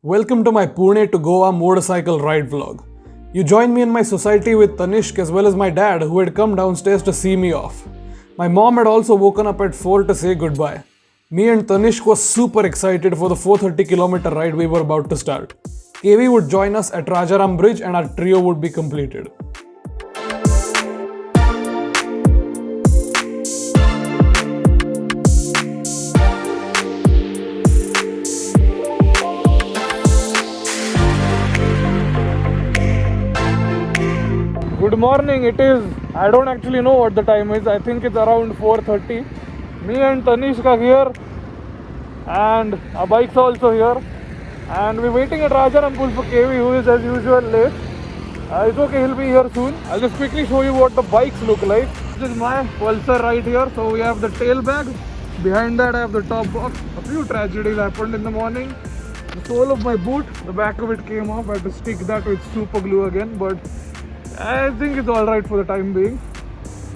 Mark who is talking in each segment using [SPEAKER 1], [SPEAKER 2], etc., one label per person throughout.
[SPEAKER 1] Welcome to my Pune to Goa motorcycle ride vlog. You joined me in my society with Tanishk as well as my dad who had come downstairs to see me off. My mom had also woken up at 4 to say goodbye. Me and Tanishk were super excited for the 430-kilometer ride we were about to start. KV would join us at Rajaram bridge and our trio would be completed. Good morning, it is, I don't actually know what the time is, I think it's around 4:30. Me and Tanishk are here and our bikes are also here and we're waiting at Rajaram for KV who is as usual late. It's okay, he'll be here soon. I'll just quickly show you what the bikes look like. This is my Pulsar right here. So we have the tail bag, behind that I have the top box. A few tragedies happened in the morning. The sole of my boot, the back of it came off. I had to stick that with super glue again, but I think it's alright for the time being.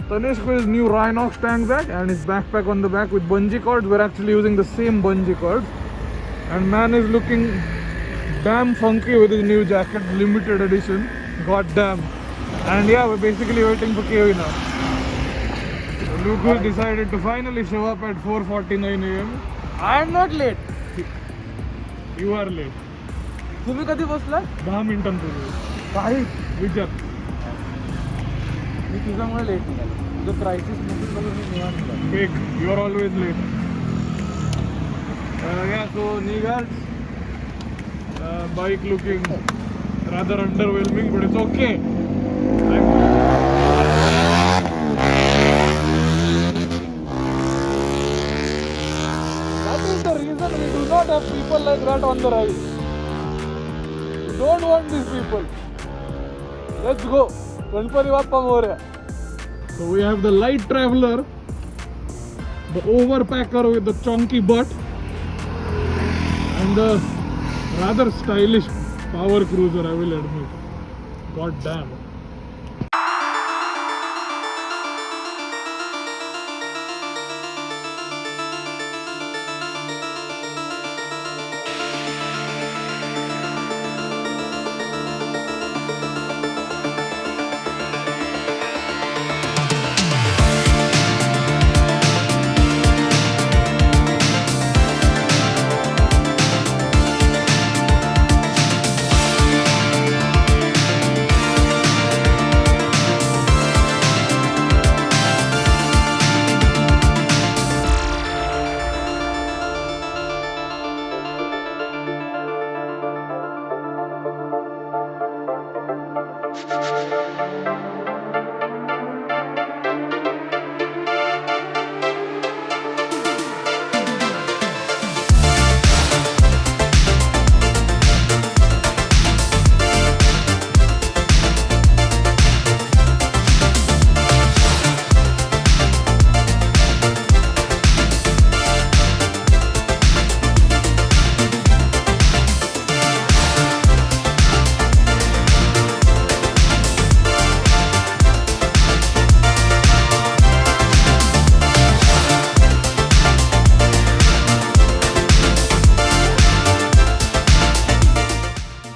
[SPEAKER 1] Tanishk with his new Rhinox tank bag and his backpack on the back with bungee cords. We're actually using the same bungee cords. And man is looking damn funky with his new jacket, limited edition. God damn. And yeah, we're basically waiting for KV now. So Lucas decided to finally show up at 4:49 AM.
[SPEAKER 2] I'm not late.
[SPEAKER 1] You are late.
[SPEAKER 2] तुम्ही कधी बसला?
[SPEAKER 1] 10 मिनिटांपूर्वी.
[SPEAKER 2] काही
[SPEAKER 1] विचार.
[SPEAKER 2] मी तुझ्यामुळे late निघालो. तुझं crisis मध्ये बघून मी निवांत निघालो.
[SPEAKER 1] Fake. You are always late. Yeah, so Nigar's bike looking rather underwhelming, but it's okay.
[SPEAKER 2] That is the reason we do not have people like that on the ride. We don't want these people. Let's go. Ganpati Bappa Moria.
[SPEAKER 1] So we have the light traveler, the overpacker with the chunky butt, and the rather stylish power cruiser, I will admit. God damn.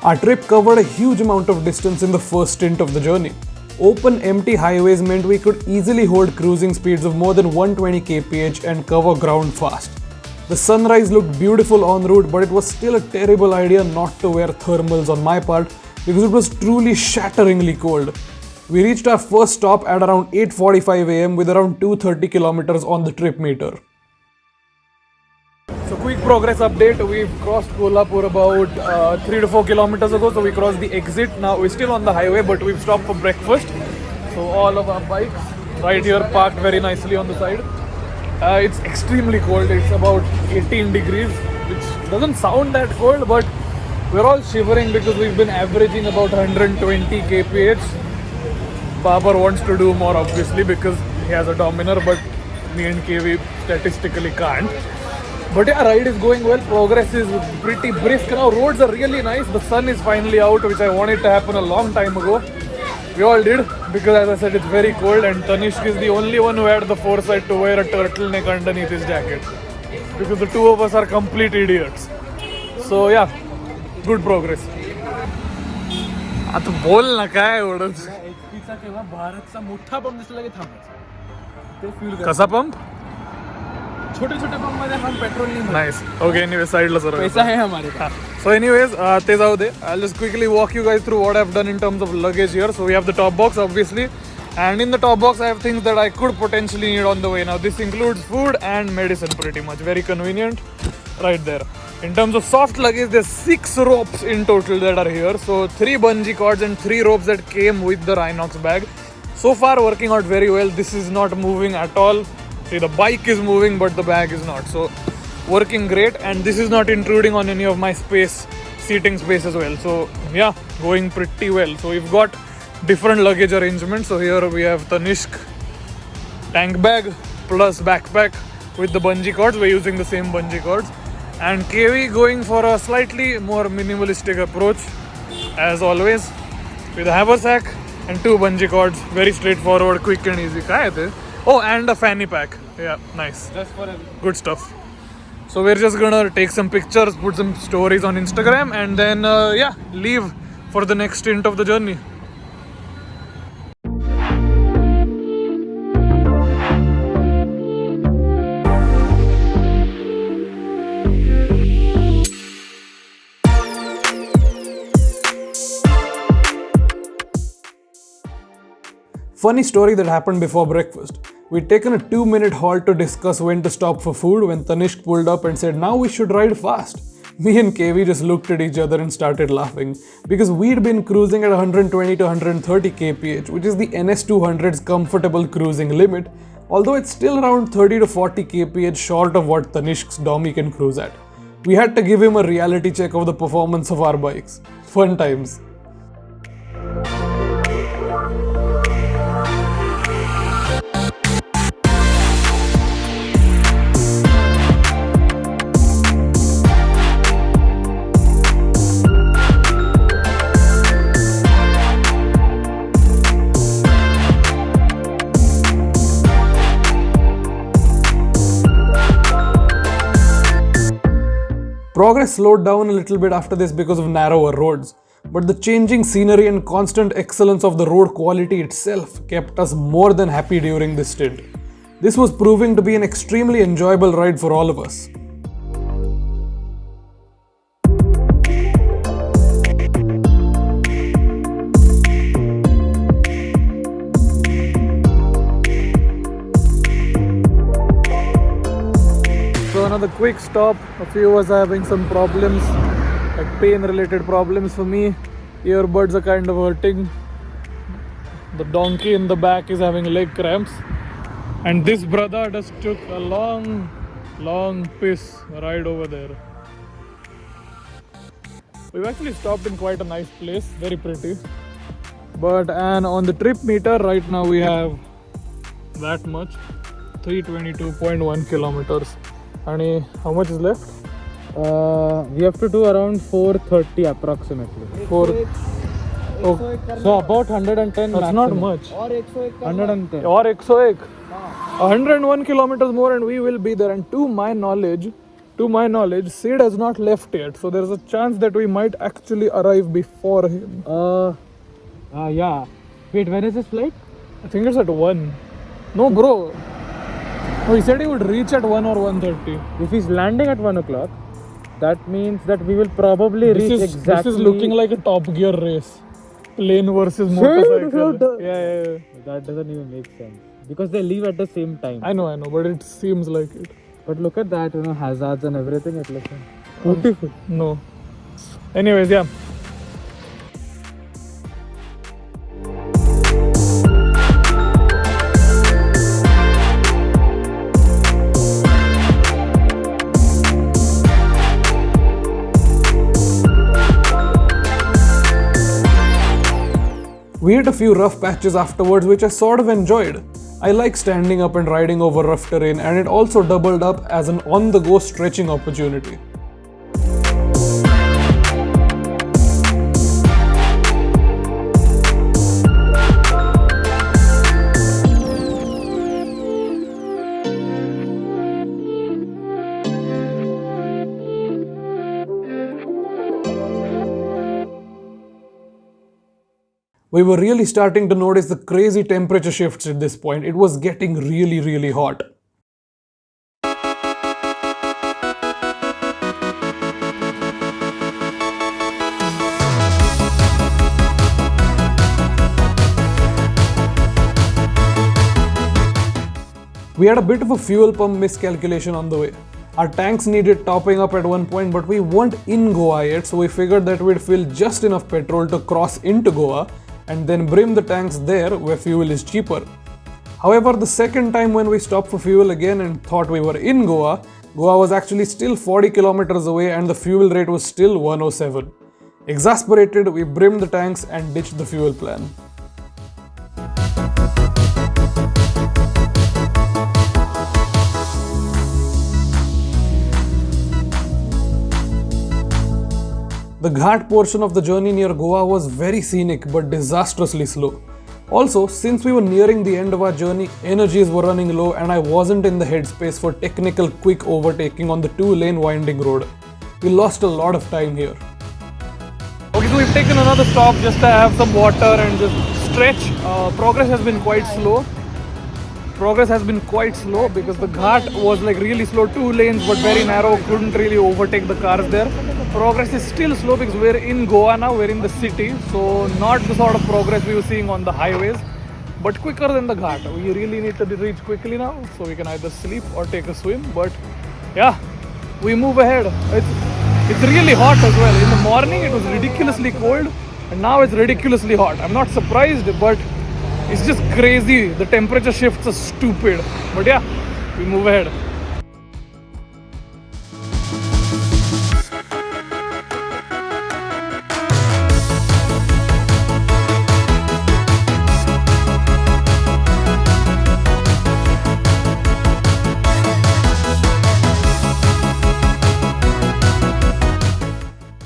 [SPEAKER 1] Our trip covered a huge amount of distance in the first stint of the journey. Open, empty highways meant we could easily hold cruising speeds of more than 120 kph and cover ground fast. The sunrise looked beautiful en route, but it was still a terrible idea not to wear thermals on my part because it was truly shatteringly cold. We reached our first stop at around 8:45 am with around 230 kilometers on the trip meter. So quick progress update, we've crossed Kolhapur about 3 to 4 kilometers ago, so we crossed the exit. Now we're still on the highway, but we've stopped for breakfast. So all of our bikes right here parked very nicely on the side. It's extremely cold, it's about 18 degrees, which doesn't sound that cold, but we're all shivering because we've been averaging about 120 kph. Babar wants to do more obviously because he has a Dominar, but me and KV statistically can't. But yeah, ride is going well, progress is pretty brisk now, roads are really nice, the sun is finally out, which I wanted to happen a long time ago. We all did, because as I said, it's very cold and Tanishk is the only one who had the foresight to wear a turtleneck underneath his jacket. Because the two of us are complete idiots. So yeah, good progress. आता बोल ना काय एवढंच.
[SPEAKER 2] HP चा किंवा भारतचा मोठा pump दिसला की थांबायचं. ते फील
[SPEAKER 1] कसा पंप?
[SPEAKER 2] छोटे छोटे पंप मध्ये हम पेट्रोल नाही.
[SPEAKER 1] नाईस. ओके, एनिवे साईडला सर.
[SPEAKER 2] पैसा है हमारे पास.
[SPEAKER 1] So anyways, ते जाऊ दे. I'll just quickly walk you guys through what I've done in terms of luggage here. So we have the top box obviously, and in the top box I have things that I could potentially need on the way. Now this includes food and medicine pretty much. Very convenient right there. In terms of soft luggage, there's 6 ropes in total that are here. So 3 bungee cords and 3 ropes that came with the Rhinox bag. So far working out very well. This is not moving at all. See, the bike is moving but the bag is not. So working great, and this is not intruding on any of my seating space as well. So yeah, going pretty well. So we've got different luggage arrangements. So here we have Tanishq tank bag plus backpack with the bungee cords. We're using the same bungee cords, and KV going for a slightly more minimalistic approach as always with a haversack and 2 bungee cords. Very straightforward, quick and easy. Kya hai the? Oh, and a fanny pack. Yeah, nice.
[SPEAKER 2] Just for everything.
[SPEAKER 1] Good stuff. So we're just gonna take some pictures, put some stories on Instagram, and then leave for the next stint of the journey. Funny story that happened before breakfast. We'd taken a 2-minute halt to discuss when to stop for food when Tanishq pulled up and said, "Now we should ride fast." Me and KV just looked at each other and started laughing because we'd been cruising at 120 to 130 kph, which is the NS200's comfortable cruising limit, although it's still around 30 to 40 kph short of what Tanishq's Domi can cruise at. We had to give him a reality check of the performance of our bikes. Fun times. Progress slowed down a little bit after this because of narrower roads, but the changing scenery and constant excellence of the road quality itself kept us more than happy during this stint. This was proving to be an extremely enjoyable ride for all of us. So another quick stop. A few of us are having some problems, like pain related problems. For me, earbuds are kind of hurting. The donkey in the back is having leg cramps, and this brother just took a long piss ride over there. We've actually stopped in quite a nice place, very pretty. And on the trip meter right now we have that much, 322.1 kilometers. And how much is left?
[SPEAKER 2] We have to do around 430 approximately.
[SPEAKER 1] Oh,
[SPEAKER 2] So about 110.
[SPEAKER 1] that's
[SPEAKER 2] maximum.
[SPEAKER 1] not much.
[SPEAKER 2] 110.
[SPEAKER 1] Or 101. 101 kilometers more and we will be there. And to my knowledge, Sid has not left yet. So there's a chance that we might actually arrive before him.
[SPEAKER 2] Yeah. Wait, when is his flight?
[SPEAKER 1] I think it's at 1. No, bro. No, he said he would reach at 1 or 1:30.
[SPEAKER 2] If he's landing at 1 o'clock, that means that we will probably reach exactly.
[SPEAKER 1] This is looking like a Top Gear race. Plane versus motorcycle. Yeah.
[SPEAKER 2] That doesn't even make sense. Because they leave at the same time.
[SPEAKER 1] I know, but it seems like it.
[SPEAKER 2] But look at that, hazards and everything. It looks beautiful.
[SPEAKER 1] No. Anyways, yeah. We hit a few rough patches afterwards, which I sort of enjoyed. I like standing up and riding over rough terrain, and it also doubled up as an on-the-go stretching opportunity. We were really starting to notice the crazy temperature shifts at this point. It was getting really hot. We had a bit of a fuel pump miscalculation on the way. Our tanks needed topping up at one point, but we weren't in Goa yet, so we figured that we'd fill just enough petrol to cross into Goa and then brim the tanks there where fuel is cheaper. However, the second time when we stopped for fuel again and thought we were in Goa, Goa was actually still 40 kilometers away and the fuel rate was still 107. Exasperated, we brimmed the tanks and ditched the fuel plan. The Ghat portion of the journey near Goa was very scenic but disastrously slow. Also, since we were nearing the end of our journey, energies were running low and I wasn't in the headspace for technical quick overtaking on the 2-lane winding road. We lost a lot of time here.
[SPEAKER 2] Okay, so we've taken another stop just to have some water and just stretch. Progress has been quite slow. Because the Ghat was like really slow, 2 lanes but very narrow, couldn't really overtake the cars there. Progress is still slow because we're in Goa now, we're in the city, so not the sort of progress we were seeing on the highways, but quicker than the Ghat. We really need to reach quickly now, so we can either sleep or take a swim, but yeah, we move ahead. It's really hot as well. In the morning it was ridiculously cold, and now it's ridiculously hot. I'm not surprised, but it's just crazy. The temperature shifts are stupid, but yeah, we move ahead.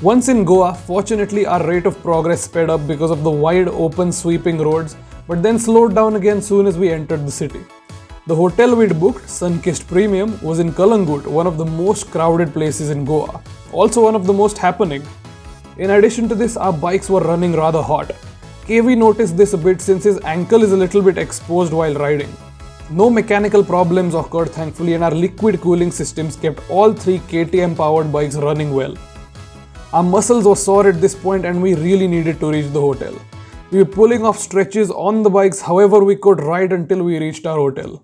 [SPEAKER 1] Once in Goa, fortunately our rate of progress sped up because of the wide open sweeping roads, but then slowed down again soon as we entered the city. The hotel we'd booked, Sunkissed Premium, was in Calangute, one of the most crowded places in Goa, also one of the most happening. In addition to this, our bikes were running rather hot. KV noticed this a bit since his ankle is a little bit exposed while riding. No mechanical problems occurred thankfully, and our liquid cooling systems kept all 3 KTM powered bikes running well. Our muscles were sore at this point and we really needed to reach the hotel. We were pulling off stretches on the bikes however we could ride until we reached our hotel.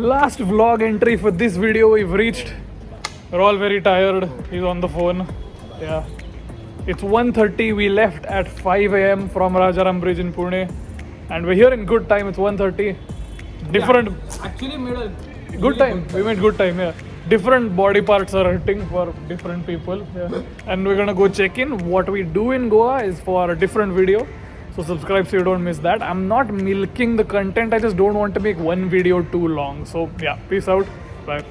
[SPEAKER 2] Last vlog entry for this video we've reached. We're all very tired. He's on the phone. Yeah. It's 1:30. We left at 5 a.m. from Rajaram bridge in Pune. And we're here in good time. It's 1:30. Different.
[SPEAKER 1] Yeah, actually made a
[SPEAKER 2] good time. We made good time, yeah. Different body parts are hurting for different people. Yeah. And we're gonna go check in. What we do in Goa is for a different video. So subscribe so you don't miss that. I'm not milking the content. I just don't want to make one video too long. So yeah, peace out. Bye.